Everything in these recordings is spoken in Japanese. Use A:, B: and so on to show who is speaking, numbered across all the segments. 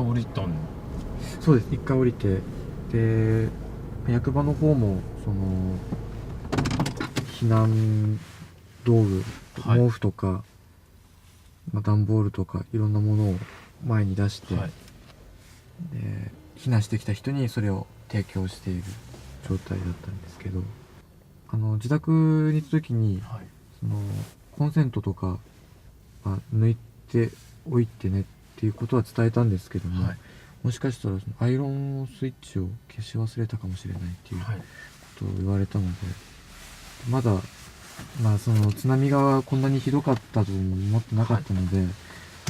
A: 降りたの？
B: そうです、一回降りて、で役場の方もその避難道具、
A: はい
B: 毛布とか、段ボールとかいろんなものを前に出して、
A: はい。
B: で避難してきた人にそれを提供している状態だったんですけど、自宅に行った時に
A: はい
B: そのコンセントとか、抜いておいてねっていうことは伝えたんですけども、
A: はい
B: もしかしたらそのアイロンのスイッチを消し忘れたかもしれないっていうこ
A: はい
B: とを言われたので、まだその津波がこんなにひどかったと思ってなかったので、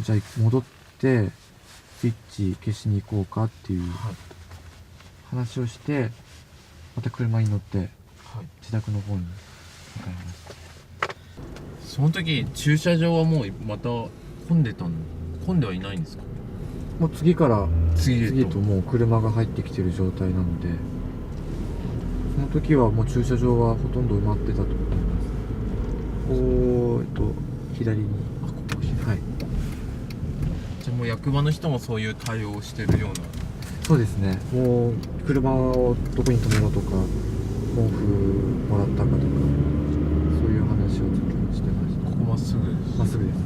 B: じゃあ戻ってスイッチ消しに行こうかっていう
A: はい
B: 話をして、また車に乗って
A: はい。
B: 自宅の方に向かいました。
A: その時駐車場はもうまた混んではいないんですか？
B: もう次から
A: 次へと
B: 次へともう車が入ってきてる状態なので、その時はもう駐車場はほとんど埋まってたと思います。左に、
A: ここ左。
B: はい、
A: じゃあもう役場の人もそういう対応をしてるような。
B: そうですね。もう車をどこに止めろとか、毛布もらったかとか、そういう話をずっとしてました。
A: ここまっすぐです。
B: まっすぐです。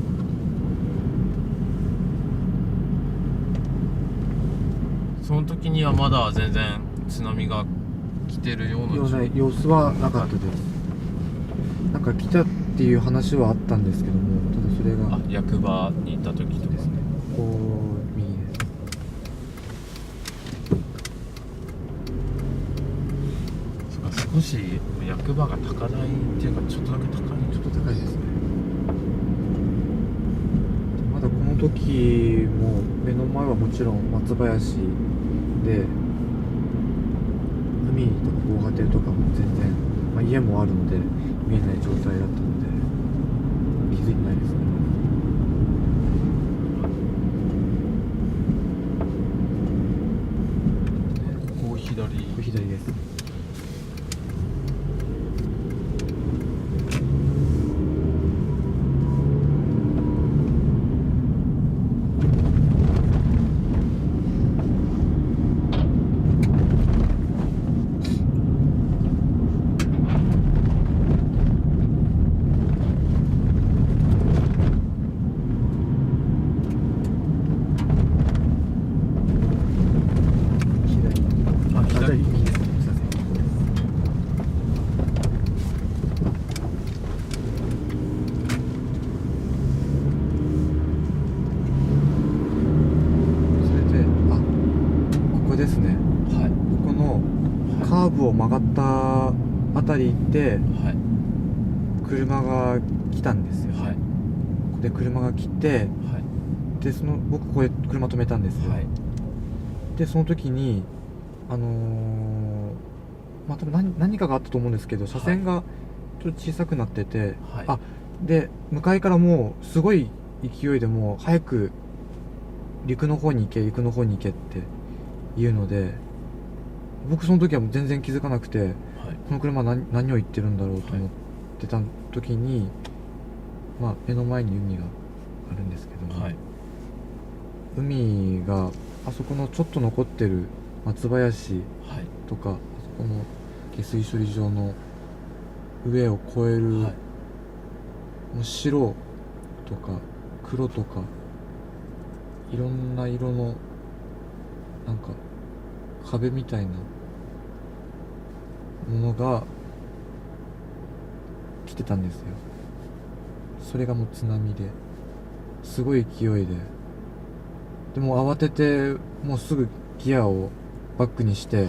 A: その時にはまだ全然津波が来てるような
B: 様子はなかったです。なんか来たっていう話はあったんですけども、ただそれが
A: 役場に行った時とかですね。
B: こう右です。
A: そうか、少し役場が高台っていうかちょっとだけ高い。
B: ちょっと高いですね。まだこの時も目の前はもちろん松林で、海とか防波堤とかも全然、家もあるので見えない状態だったので気づいてないですね。
A: ここ左。
B: これ左です。左右ですね。すいません。それでここですね。
A: はい
B: ここのカーブを曲がったあたり行って
A: はい
B: 車が来たんですよ。
A: はい
B: で車が来て、
A: はい
B: で僕ここで車止めたんですよ。
A: はい
B: でその時に多分何かがあったと思うんですけど、車線がちょっと小さくなってて、
A: はい
B: で向かいからもうすごい勢いでもう早く陸の方に行けって言うので、僕その時はもう全然気づかなくて、
A: はい
B: この車は何を言ってるんだろうと思ってた時に、目の前に海があるんですけども、
A: はい
B: 海があそこのちょっと残ってる松林
A: はい
B: とか、あそこの下水処理場の上を越える、
A: はい
B: もう白とか黒とかいろんな色のなんか壁みたいなものが来てたんですよ。それがもう津波ですごい勢いでも慌ててもうすぐギアをバックにして、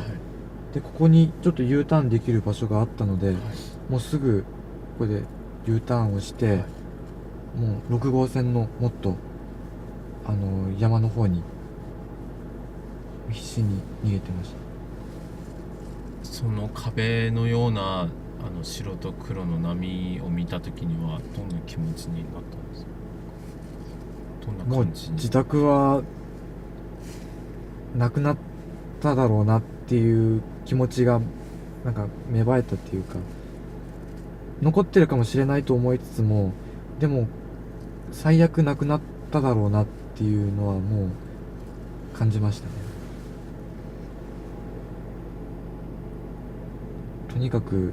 B: でここにちょっと U ターンできる場所があったので、もうすぐここで U ターンをして、もう6号線のもっと山の方に必死に逃げてました。
A: その壁のような白と黒の波を見た時にはどんな気持ちになったんですか？どんな
B: もう
A: 感じに？
B: 自宅はなくなっただろうなっていう気持ちがなんか芽生えたっていうか、残ってるかもしれないと思いつつも、でも最悪なくなっただろうなっていうのはもう感じましたね。とにかく、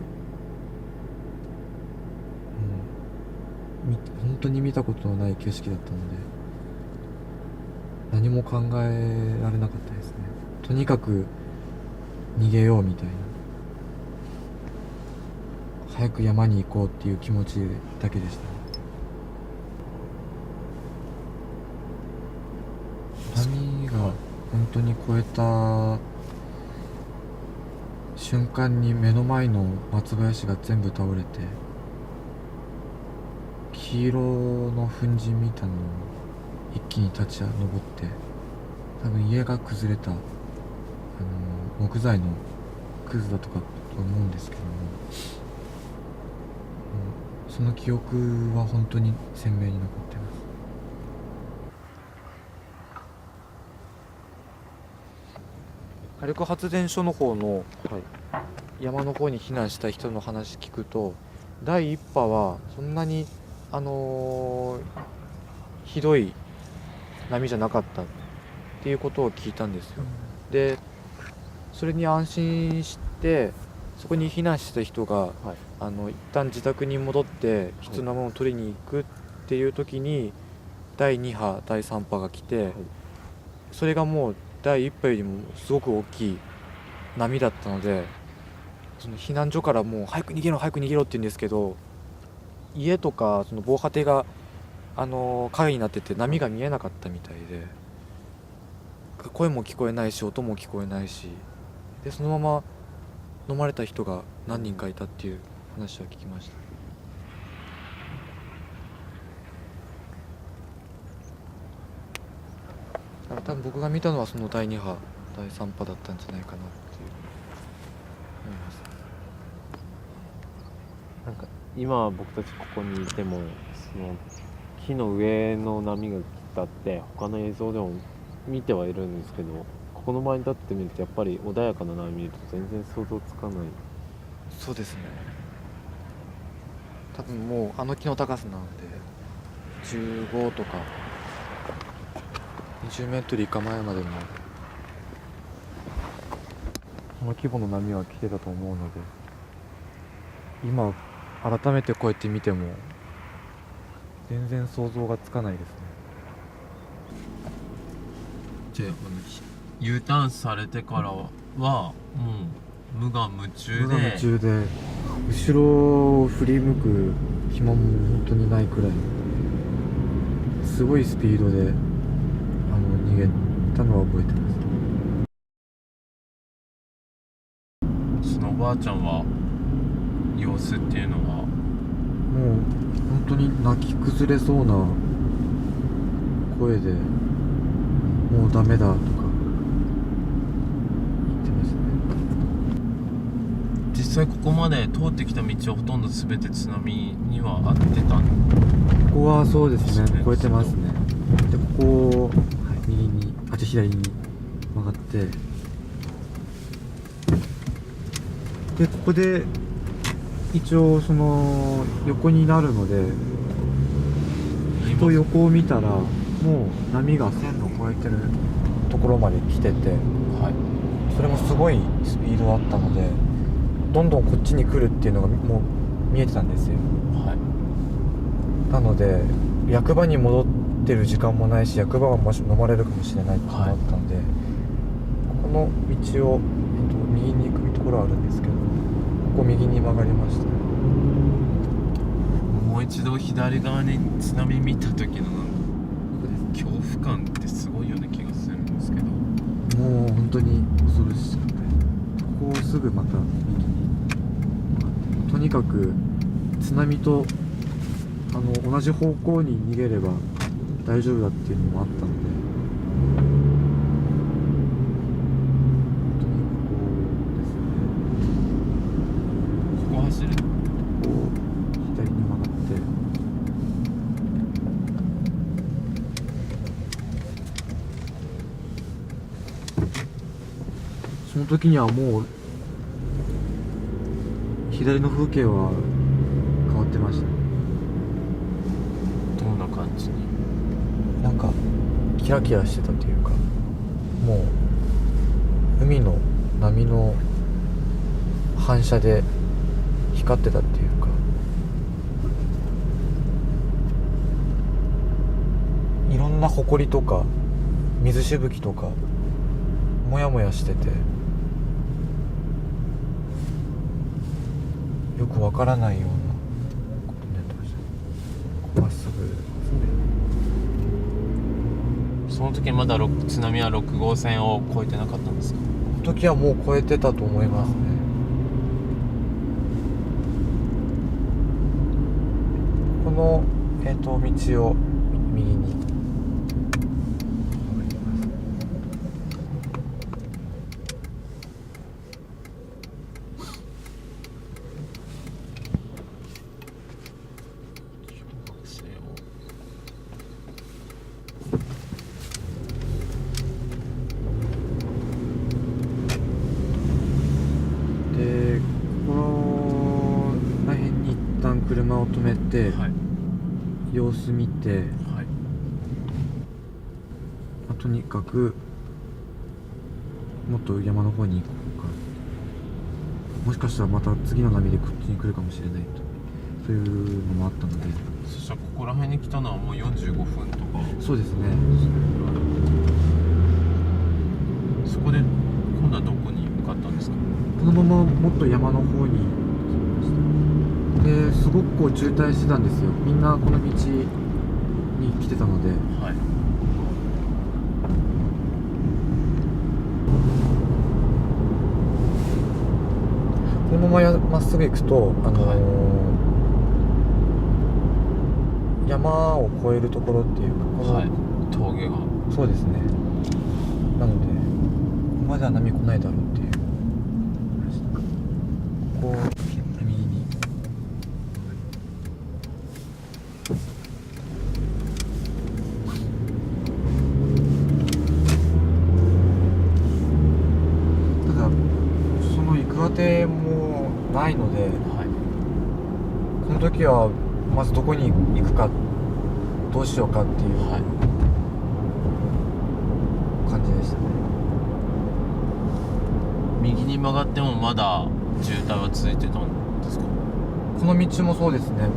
B: 本当に見たことのない景色だったので何も考えられなかったですね。とにかく逃げようみたいな、早く山に行こうっていう気持ちだけでしたね。波が本当に越えた瞬間に目の前の松林が全部倒れて、黄色の粉塵みたいなのを一気に立ち上って、多分家が崩れた木材のくずだとかと思うんですけども、その記憶は本当に鮮明に残ってます。火力発電所の方の山の方に避難した人の話聞くと、第一波はそんなにひどい波じゃなかったっていうことを聞いたんですよ。でそれに安心してそこに避難した人が、一旦自宅に戻って必要なものを取りに行くっていう時に、第2波第3波が来て、それがもう第1波よりもすごく大きい波だったので、その避難所からもう早く逃げろ早く逃げろって言うんですけど、家とかその防波堤が影になってて波が見えなかったみたいで、声も聞こえないし音も聞こえないし、でそのまま飲まれた人が何人かいたっていう話は聞きました。多分僕が見たのはその第2波第3波だったんじゃないかなっていう思います。
A: なんか今僕たちここにいてもその木の上の波が来たって他の映像でも見てはいるんですけど、ここの前に立ってみるとやっぱり穏やかな波見ると全然想像つかない。
B: そうですね。多分もう木の高さなので15とか20メートル以下前までもこの規模の波は来てたと思うので、今改めてこうやって見ても全然想像がつかないですね。
A: じゃあU ターンされてからはもう無我夢中で
B: 後ろを振り向く暇も本当にないくらいすごいスピードで逃げたのは覚えてます。
A: そのおばあちゃんは様子っていうのは
B: もう本当に泣き崩れそうな声でもうダメだとか言ってますね。
A: 実際ここまで通ってきた道はほとんど全て津波には合ってた。
B: ここはそうですね、超えてますね。でここを右に左に曲がって、でここで一応その横になるので、横を見たらもう波が線路を越えてるところまで来てて、それもすごいスピードだったのでどんどんこっちに来るっていうのがもう見えてたんですよ。なので役場に戻ってる時間もないし、役場がもし飲まれるかもしれないっていうのがあったので、ここの道を、右に行くところはあるんですけど、ここ右に曲がりました。
A: もう一度左側に津波見た時の恐怖感ってすごいような気がするんですけど、
B: もう本当に恐ろしくて、ここをすぐまた右に曲がって、とにかく津波と同じ方向に逃げれば大丈夫だっていうのもあったので、
A: ここ走る、
B: こう左に曲がって、その時にはもう左の風景は変わってましたね。
A: どんな感じに？
B: なんかキラキラしてたというか、もう海の波の反射で光ってたっていうか、いろんな埃とか水しぶきとかもやもやしてて、よくわからないようなことになってました。ここまっすぐですね。
A: その時まだ津波は6号線を越えてなかったんですか？
B: この時はもう越えてたと思いますね。この、道を右にで、このら辺に一旦車を止めて、
A: はい
B: 様子見て、
A: はい
B: とにかくもっと山の方に行こうか、もしかしたらまた次の波でこっちに来るかもしれないと、そういうのもあったので。
A: そしたらここら辺に来たのはもう45分とか。
B: そうですね。
A: そこで今度はどこに向かったんですか？
B: このままもっと山の方に行きました。ですごくこう渋滞してたんですよ。みんなこの道に来てたので、
A: はい
B: このまままっすぐ行くと、山を越えるところっていうか、この、
A: はい峠が。
B: そうですね。なのでここまでは波来ないだろうっていう。ここ右に。ただその行く当てもないので、
A: はい
B: この時はまずどこに行くかどうしようかっていう
A: はい
B: 感じでしたね。
A: 右に曲がってもまだ渋滞は続いてたんですか？
B: この道もそうですね。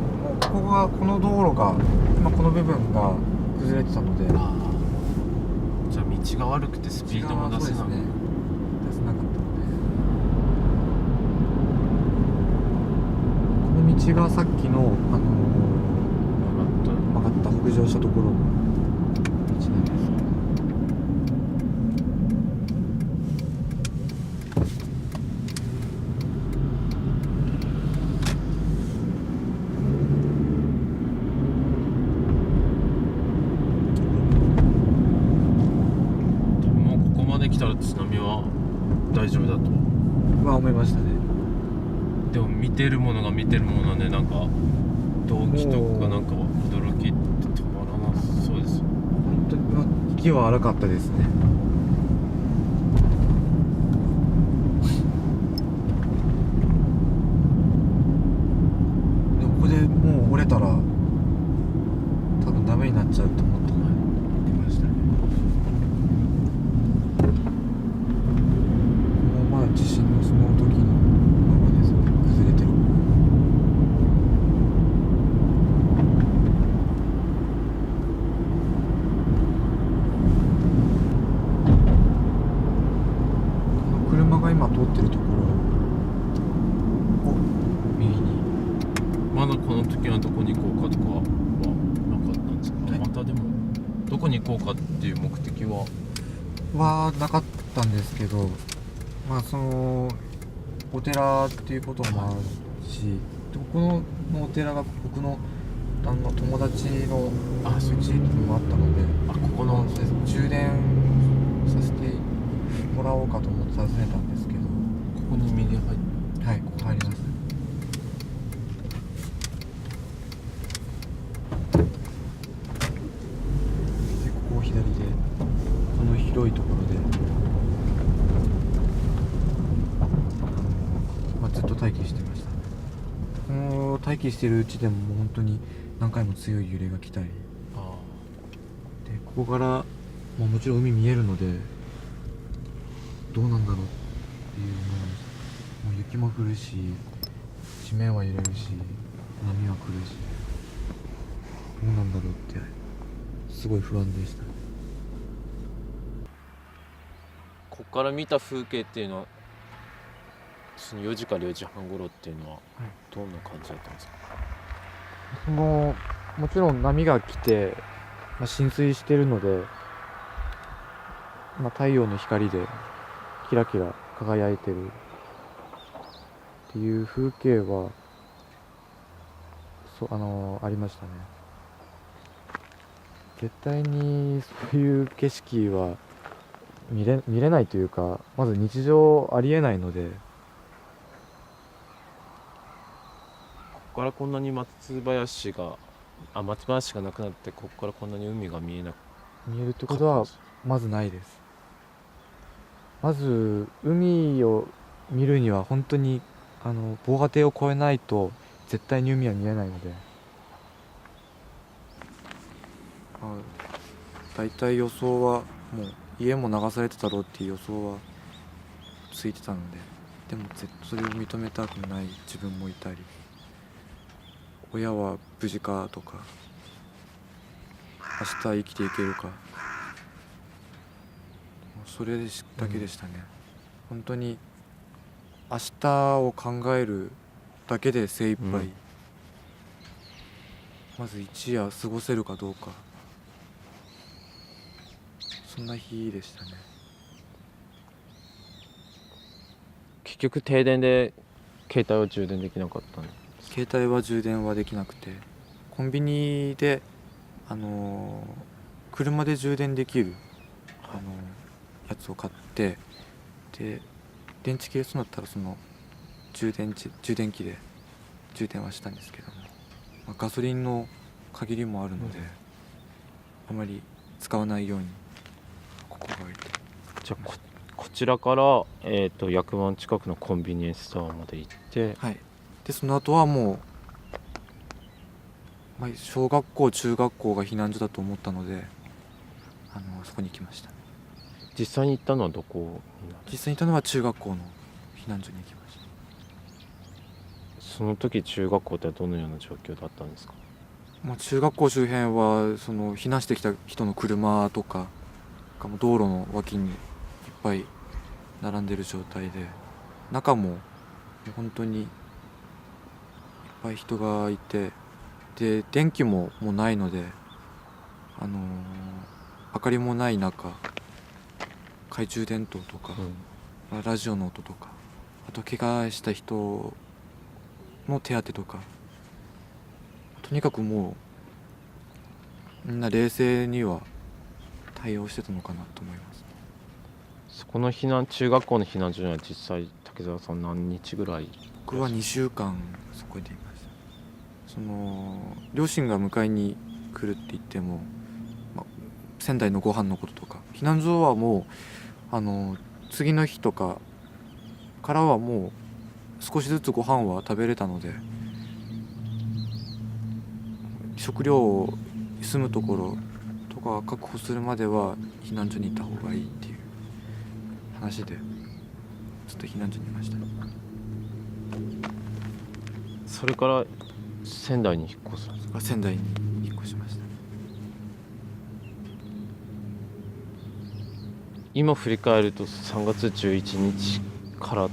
B: もうこの道路が今この部分が崩れてたので、
A: ああ、じゃあ道が悪くてスピードも出せない。
B: そうですね、出せなかったので、この道がさっきの曲がった北上したところの道なんですけど、
A: もうここまで来たら津波は大丈夫だと
B: は思いましたね。
A: でも見てるものが見てるものなんで、なんか動機とかなんか驚きって止まらなそうです。
B: 本当に息は荒かったですね。でもここでもう折れたら多分ダメになっちゃうと思っていましたね。もうまだ地震のその時のままですね、崩れてる。車が今通ってるところを右に。
A: まだこの時はどこに行こうかとかはなかったんですけど、
B: はい
A: またでもどこに行こうかっていう目的は
B: なかったんですけど、まあそのお寺っていうこともあるし、でここのお寺が僕の友達の
A: あそう
B: うちもあったので、
A: ここの
B: そうです、充電させてもらおうかと思って訪ねたんですけど、
A: ここに右入って
B: はい、ここ入ります。でここを左で、この広いところでずっと待機してました。この待機してるうちでももう本当に何回も強い揺れが来たりで、ここからもちろん海見えるので、どうなんだろうっていうのを、もう雪も降るし地面は揺れるし波は来るし、どうなんだろうってすごい不安でした。
A: ここから見た風景っていうのはその4時から4時半頃っていうのはどんな感じだったんですか？
B: もちろん波が来て、浸水してるので、太陽の光でキラキラ輝いてるっていう風景はありましたね。絶対にそういう景色は見れないというか、まず日常ありえないので。
A: ここからこんなに松林がなくなって、ここからこんなに海が見え
B: るってことはまずないです。まず海を見るには本当に防波堤を越えないと絶対に海は見えないので、だいたい予想はもう家も流されてたろうっていう予想はついてたので、でもそれを認めたくない自分もいたり、親は無事かとか、明日生きていけるか、それだけでしたね。本当に明日を考えるだけで精一杯、まず一夜過ごせるかどうか、そんな日でしたね。
A: 結局停電で携帯は充電できなかったんです。
B: 携帯は充電はできなくて、コンビニで車で充電できるやつを買って、で電池切れそうになったらその充電器で充電はしたんですけども、ガソリンの限りもあるので、あまり使わないように心がけて。
A: じゃあこちらから、役満近くのコンビニエンスストアまで行って、
B: はい、でその後はもう、小学校中学校が避難所だと思ったのでそこに行きました。
A: 実際に行ったのはどこになる？
B: 実際に行ったのは中学校の避難所に行きました。
A: その時中学校ってどのような状況だったんですか？
B: 中学校周辺はその避難してきた人の車とかがもう道路の脇にいっぱい並んでる状態で、中も本当にいっぱい人がいて、で電気ももうないので、明かりもない中、懐中電灯とか、ラジオの音とか、あと怪我した人の手当てとか、とにかくもうみんな冷静には対応してたのかなと思います。
A: そこの中学校の避難所には実際竹澤さん何日ぐらい？
B: 僕は2週間そこにいました。両親が迎えに来るって言っても、仙台のご飯のこととか、避難所はもう次の日とかからはもう少しずつご飯は食べれたので、食料を住むところとか確保するまでは避難所にいた方がいいっていう話でずっと避難所にいました。
A: それから仙台に引っ越すんですか？
B: 仙台に引っ越しました。
A: 今振り返ると3月11日から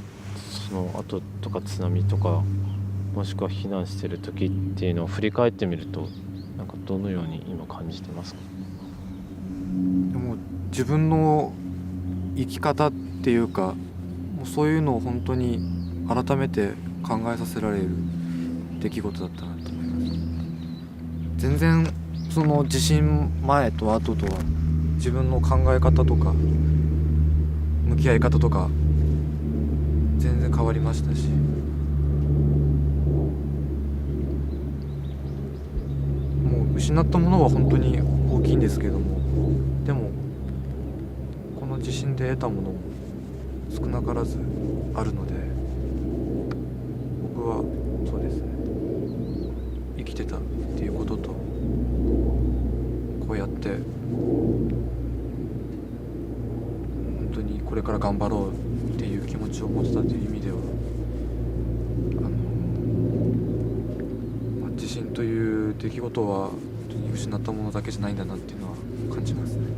A: その後とか津波とかもしくは避難してる時っていうのを振り返ってみると、なんかどのように今感じてますか？
B: でも自分の生き方っていうか、もうそういうのを本当に改めて考えさせられる出来事だったなと思います。全然その地震前と後とは自分の考え方とか向き合い方とか全然変わりましたし、もう失ったものは本当に大きいんですけども、でもこの地震で得たものも少なからずあるので、僕はそうですね、生きてたっていうことと、こうやって本当にこれから頑張ろうっていう気持ちを持ってたという意味では地震という出来事は本当に失ったものだけじゃないんだなっていうのは感じますね。